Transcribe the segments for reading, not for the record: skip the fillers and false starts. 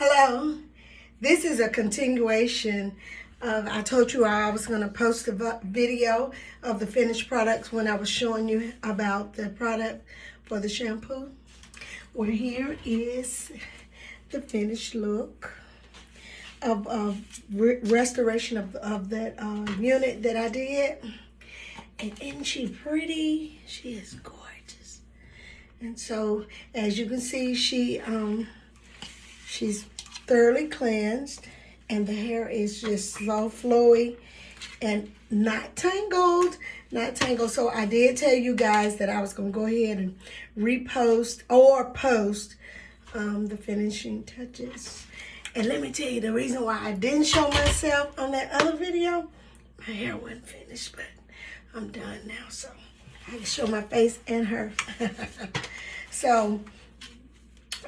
Hello, this is a continuation of, I told you I was going to post a video of the finished products when I was showing you about the product for the shampoo. Well, here is the finished look of restoration of that unit that I did. And isn't she pretty? She is gorgeous. And so, as you can see, she's thoroughly cleansed, and the hair is just so flowy and not tangled. So I did tell you guys that I was going to go ahead and repost or post the finishing touches. And let me tell you the reason why I didn't show myself on that other video. My hair wasn't finished, but I'm done now, so I can show my face and her. So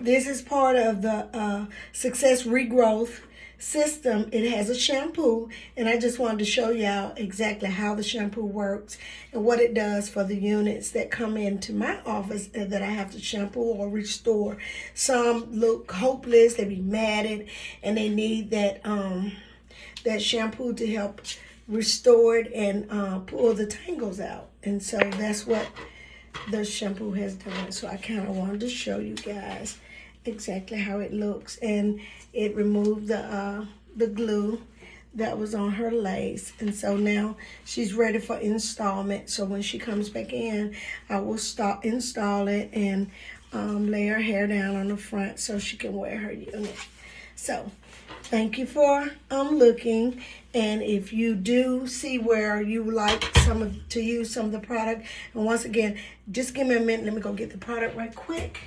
this is part of the Success Regrowth System. It has a shampoo, and I just wanted to show y'all exactly how the shampoo works and what it does for the units that come into my office that I have to shampoo or restore. Some look hopeless, they be matted, and they need that that shampoo to help restore it and pull the tangles out. And so that's what the shampoo has done. So I kind of wanted to show you guys exactly how it looks. And it removed the glue that was on her lace. And so now she's ready for installment. So when she comes back in, I will install it and lay her hair down on the front so she can wear her unit. So thank you for looking. And if you do see where you like to use some of the product, and once again, just give me a minute. Let me go get the product right quick.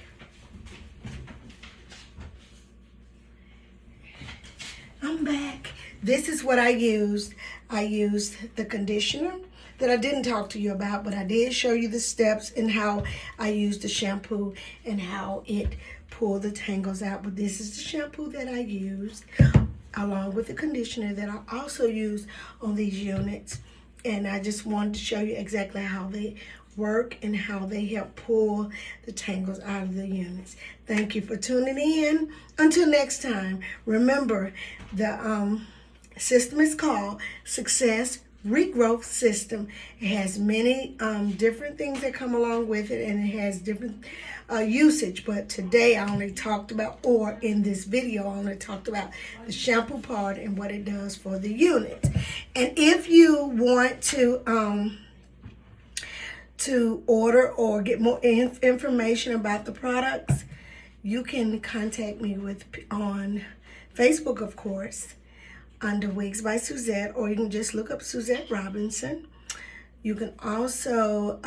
I'm back. This is what I used. I used the conditioner that I didn't talk to you about, but I did show you the steps and how I used the shampoo and how it pulled the tangles out. But this is the shampoo that I used, along with the conditioner that I also use on these units. And I just wanted to show you exactly how they work and how they help pull the tangles out of the units. Thank you for tuning in. Until next time, remember the system is called Success Regrowth System. It has many different things that come along with it, and it has different usage. But today I only talked about, or in this video I only talked about the shampoo part and what it does for the units. And if you want to order or get more information about the products, you can contact me on Facebook, of course, under Wigs by Suzette, or you can just look up Suzette Robinson. You can also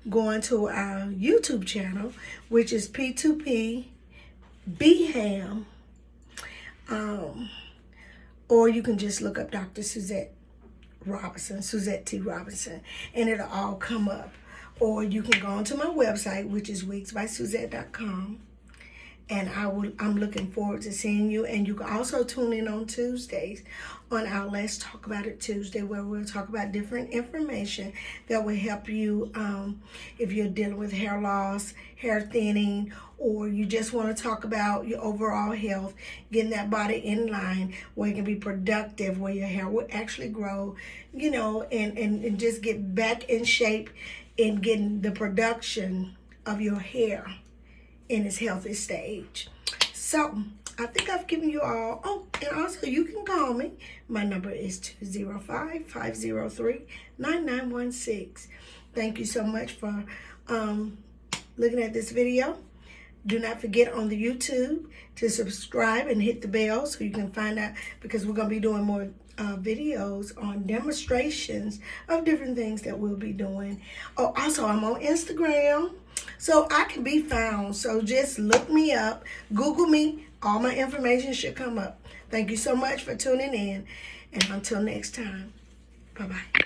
go into our YouTube channel, which is P2P BHAM, or you can just look up Dr. Suzette Robinson, Suzette T. Robinson, and it'll all come up. Or you can go onto my website, which is wigsbysuzette.com. And I'm looking forward to seeing you. And you can also tune in on Tuesdays on our Let's Talk About It Tuesday, where we'll talk about different information that will help you if you're dealing with hair loss, hair thinning, or you just want to talk about your overall health, getting that body in line where you can be productive, where your hair will actually grow, you know, and just get back in shape in getting the production of your hair in its healthy stage. So I think I've given you all. Oh, and also you can call me. My number is 205-503-9916. Thank you so much for looking at this video. Do not forget on the YouTube to subscribe and hit the bell so you can find out, because we're going to be doing more videos on demonstrations of different things that we'll be doing. Oh, also I'm on Instagram, so I can be found. So just look me up, Google me, all my information should come up. Thank you so much for tuning in, and until next time, bye-bye.